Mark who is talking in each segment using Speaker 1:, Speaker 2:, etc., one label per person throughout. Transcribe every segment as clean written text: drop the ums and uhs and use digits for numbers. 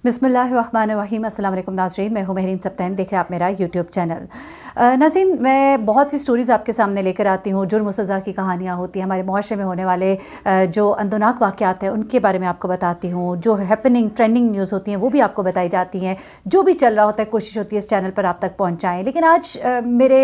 Speaker 1: बिस्मिल्लाहिर्रहमानिर्रहीम। अस्सलाम वालेकुम नाज़रीन, मैं हूँ महरीन सब्तैन, देख रहे हैं आप मेरा यूट्यूब चैनल। नाज़रीन, मैं बहुत सी स्टोरीज़ आपके सामने लेकर आती हूँ। जुर्म और सज़ा की कहानियाँ होती हैं, हमारे मुआशरे में होने वाले जो अंदोनाक वाक़यात हैं उनके बारे में आपको बताती हूँ। जो हैपनिंग ट्रेंडिंग न्यूज़ होती हैं वो भी आपको बताई जाती हैं। जो भी चल रहा होता है कोशिश होती है इस चैनल पर आप तक पहुँचाएँ। लेकिन आज मेरे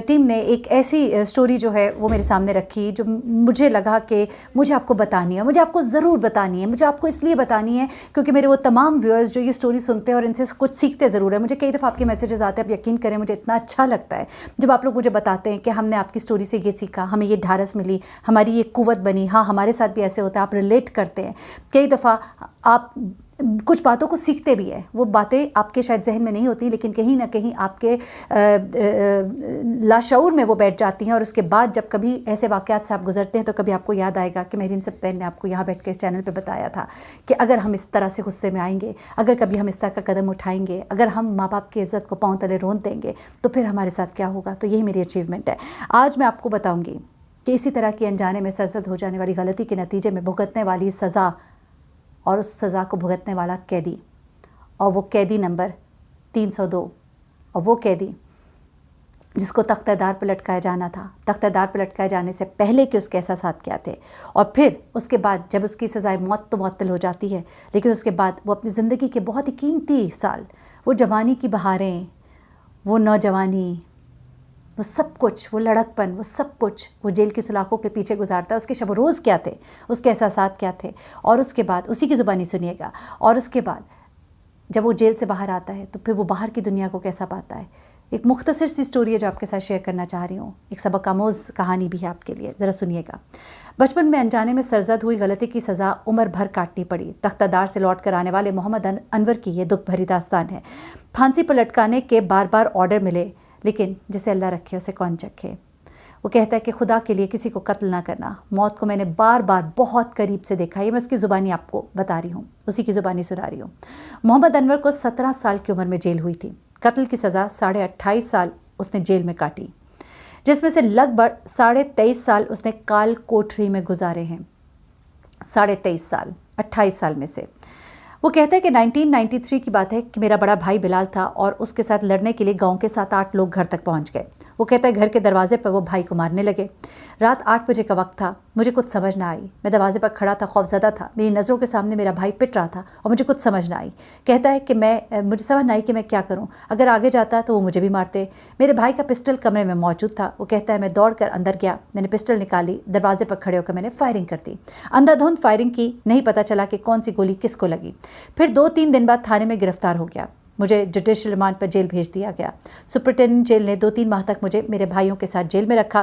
Speaker 1: टीम ने एक ऐसी स्टोरी जो है वो मेरे सामने रखी जो मुझे लगा कि मुझे आपको बतानी है, मुझे आपको ज़रूर बतानी है। मुझे आपको इसलिए बतानी है क्योंकि मेरे वो तमाम व्यूअर्स जो ये स्टोरी सुनते हैं और इनसे कुछ सीखते ज़रूर है। मुझे कई दफ़ा आपके मैसेजेस आते हैं, आप यकीन करें मुझे इतना अच्छा लगता है जब आप लोग मुझे बताते हैं कि हमने आपकी स्टोरी से ये सीखा, हमें ये ढारस मिली, हमारी ये कुव्वत बनी। हाँ, हमारे साथ भी ऐसे होता है, आप रिलेट करते हैं। कई दफ़ा आप कुछ बातों को सीखते भी हैं, वो बातें आपके शायद जहन में नहीं होती लेकिन कहीं ना कहीं आपके लाशऊर में वो बैठ जाती हैं। और उसके बाद जब कभी ऐसे वाक़यात से आप गुजरते हैं तो कभी आपको याद आएगा कि महरीन सब्तैन ने आपको यहाँ बैठ के इस चैनल पे बताया था कि अगर हम इस तरह से गुस्से में आएंगे, अगर कभी हम इस तरह का कदम उठाएंगे, अगर हम माँ बाप की इज़्ज़त को पाँव तले रोन देंगे तो फिर हमारे साथ क्या होगा। तो यही मेरी अचीवमेंट है। आज मैं आपको बताऊँगी कि इसी तरह की अनजाने में सरज़द हो जाने वाली गलती के नतीजे में भुगतने वाली सज़ा और उस सज़ा को भुगतने वाला कैदी, और वो कैदी नंबर 302, और वो कैदी जिसको तख्तेदार पर लटकाया जाना था। तख्तेदार पर लटकाए जाने से पहले कि उसके एहसासात क्या थे, और फिर उसके बाद जब उसकी सज़ाए मौत तो मुअत्तल हो जाती है, लेकिन उसके बाद वो अपनी ज़िंदगी के बहुत ही कीमती साल, वो जवानी की बहारें, वो नौजवानी, वो सब कुछ, वो लड़कपन, वो सब कुछ वो जेल की सलाखों के पीछे गुजारता है। उसके शब रोज़ क्या थे, उसके एहसासात क्या थे, और उसके बाद उसी की ज़ुबानी सुनिएगा। और उसके बाद जब वो जेल से बाहर आता है तो फिर वो बाहर की दुनिया को कैसा पाता है। एक मुख्तसर सी स्टोरी है जो आपके साथ शेयर करना चाह रही हूँ। एक सबक आमोज़ कहानी भी है आपके लिए, ज़रा सुनिएगा। बचपन में अनजाने में सरज़द हुई गलती की सज़ा उम्र भर काटनी पड़ी। तख्तादार से लौट कर आने वाले मोहम्मद अनवर की ये दुख भरी दास्तान है। फांसी पर लटकाने के बार बार ऑर्डर मिले, लेकिन जिसे अल्लाह रखे उसे कौन चखे। वो कहता है कि खुदा के लिए किसी को कत्ल ना करना। मौत को मैंने बार बार बहुत करीब से देखा। ये मैं उसकी ज़ुबानी आपको बता रही हूँ, उसी की ज़ुबानी सुना रही हूँ। मोहम्मद अनवर को 17 साल की उम्र में जेल हुई थी। कत्ल की सज़ा 28.5 साल उसने जेल में काटी, जिसमें से लगभग 23.5 साल उसने काल कोठरी में गुजारे हैं। 23.5 साल 28 साल में से। वो कहता है कि 1993 की बात है कि मेरा बड़ा भाई बिलाल था और उसके साथ लड़ने के लिए गांव के 7-8 लोग घर तक पहुंच गए। वो कहता है घर के दरवाजे पर वो भाई को मारने लगे। रात 8 बजे का वक्त था। मुझे कुछ समझ ना आई। मैं दरवाजे पर खड़ा था, खौफज़दा था। मेरी नज़रों के सामने मेरा भाई पिट रहा था और मुझे कुछ समझ ना आई। कहता है कि मुझे समझ ना आई कि मैं क्या करूं। अगर आगे जाता तो वो मुझे भी मारते। मेरे भाई का पिस्टल कमरे में मौजूद था। वो कहता है मैं दौड़ कर अंदर गया, मैंने पिस्टल निकाली, दरवाजे पर खड़े होकर मैंने फायरिंग कर दी। अंधाधुंध फायरिंग की, नहीं पता चला कि कौन सी गोली किसको लगी। फिर 2-3 दिन बाद थाने में गिरफ्तार हो गया। मुझे जुडिशल रिमांड पर जेल भेज दिया गया। सुपरिटेंडेंट जेल ने 2-3 माह तक मुझे मेरे भाइयों के साथ जेल में रखा।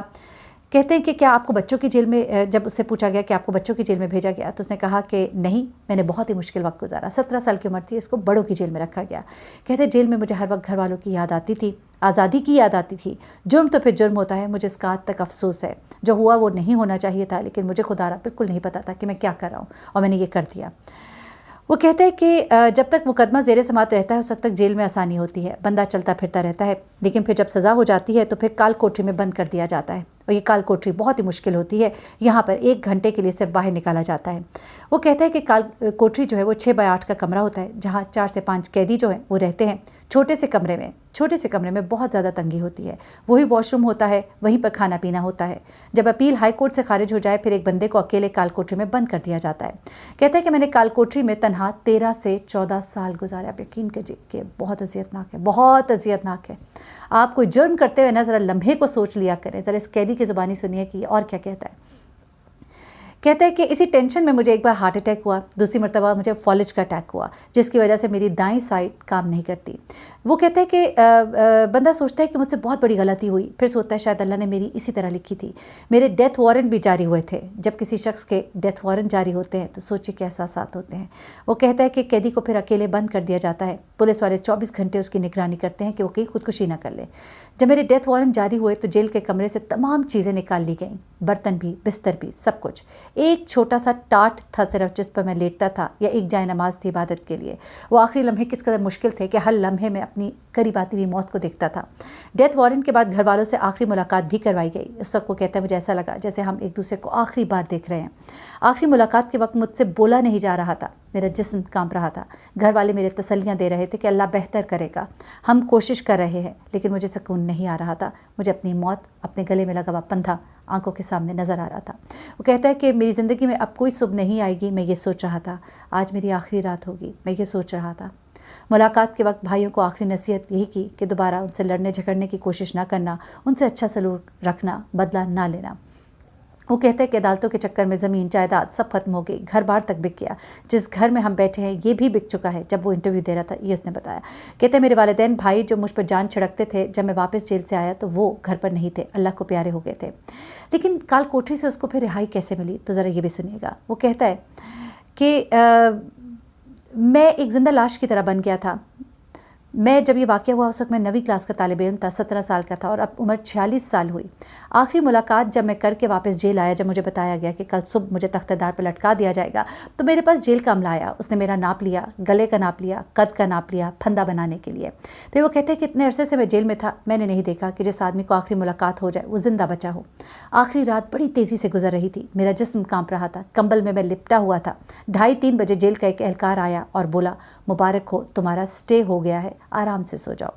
Speaker 1: कहते हैं कि क्या आपको बच्चों की जेल में, जब उससे पूछा गया कि आपको बच्चों की जेल में भेजा गया तो उसने कहा कि नहीं, मैंने बहुत ही मुश्किल वक्त गुजारा। 17 साल की उम्र थी, इसको बड़ों की जेल में रखा गया। कहते जेल में मुझे हर वक्त घर वालों की याद आती थी, आज़ादी की याद आती थी। जुर्म तो फिर जुर्म होता है, मुझे इसका आज तक अफसोस है। जो हुआ वो नहीं होना चाहिए था, लेकिन मुझे खुदारा बिल्कुल नहीं पता था कि मैं क्या कर रहा हूँ और मैंने ये कर दिया। वो कहते हैं कि जब तक मुकदमा ज़ेरे समात रहता है उस वक्त तक जेल में आसानी होती है, बंदा चलता फिरता रहता है। लेकिन फिर जब सज़ा हो जाती है तो फिर काल कोठरी में बंद कर दिया जाता है, और ये काल कोठरी बहुत ही मुश्किल होती है। यहाँ पर 1 घंटे के लिए सिर्फ बाहर निकाला जाता है। वो कहता है कि काल कोठरी जो है वो 6x8 का कमरा होता है, जहाँ 4 से 5 कैदी जो हैं वो रहते हैं। छोटे से कमरे में बहुत ज़्यादा तंगी होती है। वही वॉशरूम होता है, वहीं पर खाना पीना होता है। जब अपील हाई कोर्ट से खारिज हो जाए फिर एक बंदे को अकेले काल कोठरी में बंद कर दिया जाता है। कहता है कि मैंने काल कोठरी में तनहा 13 से 14 साल गुजारे। आप यकीन कीजिए कि बहुत अजियतनाक है, बहुत अजियतनाक है। आप कोई जुर्म करते हुए ना ज़रा लम्हे को सोच लिया करें। ज़रा इस कैदी की ज़ुबानी सुनिए कि और क्या कहता है। कहता है कि इसी टेंशन में मुझे एक बार हार्ट अटैक हुआ, दूसरी मरतबा मुझे फॉलिज का अटैक हुआ, जिसकी वजह से मेरी दाईं साइड काम नहीं करती। वो कहता है कि बंदा सोचता है कि मुझसे बहुत बड़ी गलती हुई, फिर सोचता है शायद अल्लाह ने मेरी इसी तरह लिखी थी। मेरे डेथ वारंट भी जारी हुए थे। जब किसी शख्स के डेथ वारंट जारी होते हैं तो सोचिए क्या एहसासात होते हैं। वो कहता है कि कैदी को फिर अकेले बंद कर दिया जाता है। पुलिस वाले 24 घंटे उसकी निगरानी करते हैं कि वो कहीं खुदकुशी ना कर ले। जब मेरे डेथ वारंट जारी हुए तो जेल के कमरे से तमाम चीज़ें निकाल ली गईं। برتن بھی، بستر بھی، سب کچھ. ایک چھوٹا سا ٹاٹ تھا صرف جس پر میں لیٹتا تھا، یا ایک جائے نماز تھی عبادت کے لیے. وہ آخری لمحے کس قدر مشکل تھے کہ ہر لمحے میں اپنی قریب آتی ہوئی موت کو دیکھتا تھا. ڈیتھ وارنٹ کے بعد گھر والوں سے آخری ملاقات بھی کروائی گئی. اس وقت وہ کہتا ہے مجھے ایسا لگا جیسے ہم ایک دوسرے کو آخری بار دیکھ رہے ہیں. آخری ملاقات کے وقت مجھ سے بولا نہیں جا رہا تھا، میرا جسم کانپ رہا تھا. گھر والے میرے تسلیاں دے رہے تھے کہ اللہ بہتر کرے گا، ہم کوشش کر رہے ہیں، لیکن مجھے سکون نہیں آ رہا تھا. مجھے اپنی موت اپنے گلے میں لگا ہوا پندھا آنکھوں کے سامنے نظر آ رہا تھا. وہ کہتا ہے کہ میری زندگی میں اب کوئی صبح نہیں آئے گی، میں یہ سوچ رہا تھا. آج میری آخری رات ہوگی، میں یہ سوچ رہا تھا. ملاقات کے وقت بھائیوں کو آخری نصیحت یہی کی کہ دوبارہ ان سے لڑنے جھگڑنے کی کوشش نہ کرنا، ان سے اچھا سلوک رکھنا، بدلہ نہ لینا. وہ کہتے ہیں کہ عدالتوں کے چکر میں زمین جائیداد سب ختم ہو گئی، گھر بار تک بک گیا. جس گھر میں ہم بیٹھے ہیں یہ بھی بک چکا ہے. جب وہ انٹرویو دے رہا تھا یہ اس نے بتایا. کہتے ہیں میرے والدین بھائی جو مجھ پر جان چھڑکتے تھے، جب میں واپس جیل سے آیا تو وہ گھر پر نہیں تھے، اللہ کو پیارے ہو گئے تھے. لیکن کال کوٹری سے اس کو پھر رہائی کیسے ملی، تو ذرا یہ بھی سنیے گا. وہ کہتا ہے کہ میں ایک زندہ لاش کی طرح بن گیا تھا. میں جب یہ واقعہ ہوا اس وقت میں 9ویں کلاس کا طالب علم تھا، 17 سال کا تھا، اور اب عمر 46 سال ہوئی. آخری ملاقات جب میں کر کے واپس جیل آیا، جب مجھے بتایا گیا کہ کل صبح مجھے تختہ دار پر لٹکا دیا جائے گا، تو میرے پاس جیل کا عملہ آیا. اس نے میرا ناپ لیا، گلے کا ناپ لیا، قد کا ناپ لیا، پھندا بنانے کے لیے. پھر وہ کہتے ہیں کہ اتنے عرصے سے میں جیل میں تھا، میں نے نہیں دیکھا کہ جس آدمی کو آخری ملاقات ہو جائے وہ زندہ بچا ہو. آخری رات بڑی تیزی سے گزر رہی تھی، میرا جسم کانپ رہا تھا، کمبل میں لپٹا ہوا تھا. 2:30-3 بجے جیل کا ایک اہلکار آیا اور بولا مبارک ہو، تمہارا سٹے ہو گیا ہے، آرام سے سو جاؤ.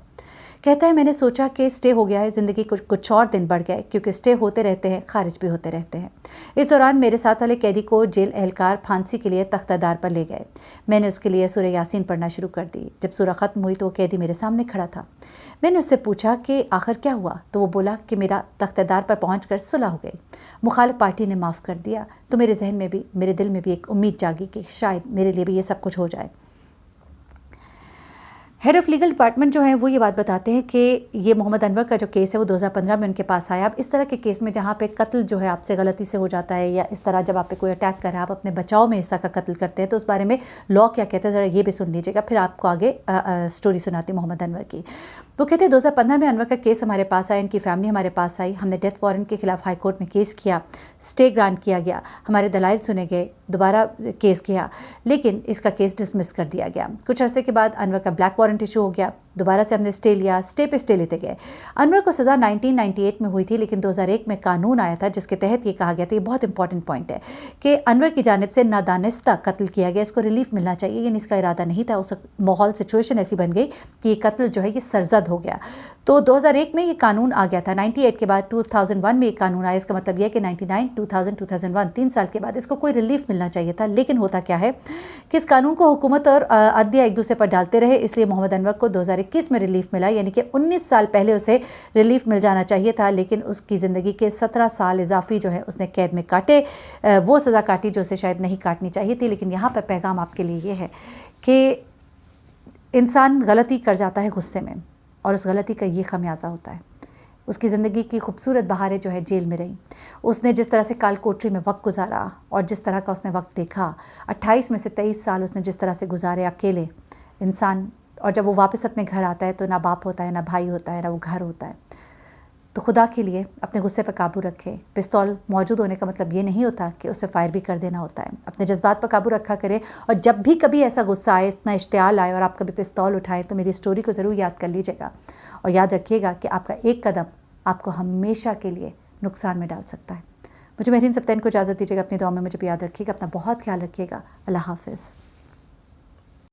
Speaker 1: کہتا ہے میں نے سوچا کہ سٹے ہو گیا ہے، زندگی کچھ اور دن بڑھ گئے، کیونکہ سٹے ہوتے رہتے ہیں، خارج بھی ہوتے رہتے ہیں. اس دوران میرے ساتھ والے قیدی کو جیل اہلکار پھانسی کے لیے تختہ دار پر لے گئے. میں نے اس کے لیے سورہ یاسین پڑھنا شروع کر دی. جب سورہ ختم ہوئی تو وہ قیدی میرے سامنے کھڑا تھا. میں نے اس سے پوچھا کہ آخر کیا ہوا، تو وہ بولا کہ میرا تختہ دار پر پہنچ کر صلح ہو گئی، مخالف پارٹی نے معاف کر دیا. تو میرے ذہن میں بھی، میرے دل میں بھی ایک امید جاگی کہ شاید میرے لیے بھی یہ سب کچھ ہو جائے. ہیڈ آف لیگل ڈپارٹمنٹ جو ہیں وہ یہ بات بتاتے ہیں کہ یہ محمد انور کا جو کیس ہے وہ 2015 میں ان کے پاس آیا. اب اس طرح کے کیس میں جہاں پہ قتل جو ہے آپ سے غلطی سے ہو جاتا ہے، یا اس طرح جب آپ پہ کوئی اٹیک کر رہا ہے، آپ اپنے بچاؤ میں اس طرح کا قتل کرتے ہیں، تو اس بارے میں لاء کیا کہتے ہیں ذرا یہ بھی سن لیجیے گا، پھر آپ کو آگے سٹوری سناتی محمد انور کی. وہ کہتے ہیں 2015 میں انور کا کیس ہمارے پاس آیا، ان کی فیملی ہمارے پاس آئی. ہم نے ڈیتھ وارنٹ کے خلاف ہائی کورٹ میں کیس کیا، سٹے گرانٹ کیا گیا، ہمارے دلائل سنے گئے، دوبارہ کیس کیا، لیکن اس کا کیس ڈسمس کر دیا گیا. کچھ عرصے کے بعد انور کا بلیک وارنٹ ایشو ہو گیا، دوبارہ سے ہم نے سٹے لیا، سٹے پہ سٹے لیتے گئے. انور کو سزا 1998 میں ہوئی تھی، لیکن 2001 میں قانون آیا تھا جس کے تحت یہ کہا گیا تھا، یہ بہت امپورٹنٹ پوائنٹ ہے، کہ انور کی جانب سے نادانستہ قتل کیا گیا، اس کو ریلیف ملنا چاہیے، یعنی اس کا ارادہ نہیں تھا. اس ماحول سچویشن ایسی بن گئی کہ یہ قتل جو ہے یہ سرزد ہو گیا. تو 2001 میں یہ قانون آ گیا تھا. 98 کے بعد 2001 میں یہ قانون آیا. اس کا مطلب یہ ہے کہ 99 2000 2001 3 سال کے بعد اس کو کوئی ریلیف ملنا چاہیے تھا. لیکن ہوتا کیا ہے کہ اس قانون کو حکومت اور عدلیہ ایک دوسرے پر ڈالتے رہے، اس لیے محمد انور کو 2021 میں ریلیف ملا، یعنی کہ 19 سال پہلے اسے ریلیف مل جانا چاہیے تھا. لیکن اس کی زندگی کے 17 سال اضافی جو ہے اس نے قید میں کاٹے، وہ سزا کاٹی جو اسے شاید نہیں کاٹنی چاہیے تھی. لیکن یہاں پر پیغام آپ کے لیے یہ ہے کہ انسان غلطی کر جاتا ہے غصے میں، اور اس غلطی کا یہ خمیازہ ہوتا ہے. اس کی زندگی کی خوبصورت بہاریں جو ہے جیل میں رہیں. اس نے جس طرح سے کال کوٹری میں وقت گزارا اور جس طرح کا اس نے وقت دیکھا، 28 میں سے 23 سال اس نے جس طرح سے گزارے اکیلے انسان. اور جب وہ واپس اپنے گھر آتا ہے تو نہ باپ ہوتا ہے، نہ بھائی ہوتا ہے، نہ وہ گھر ہوتا ہے. تو خدا کے لیے اپنے غصے پر قابو رکھے. پستول موجود ہونے کا مطلب یہ نہیں ہوتا کہ اسے فائر بھی کر دینا ہوتا ہے. اپنے جذبات پر قابو رکھا کرے، اور جب بھی کبھی ایسا غصہ آئے، اتنا اشتعال آئے اور آپ کبھی پستول اٹھائیں تو میری اسٹوری کو ضرور یاد کر لیجیے گا. اور یاد رکھیے گا کہ آپ کا ایک قدم آپ کو ہمیشہ کے لیے نقصان میں ڈال سکتا ہے. مجھے مہرین سبطین کو اجازت دیجیے گا. اپنی دعا میں مجھے بھی یاد رکھیے گا. اپنا بہت خیال رکھیے گا. اللہ حافظ.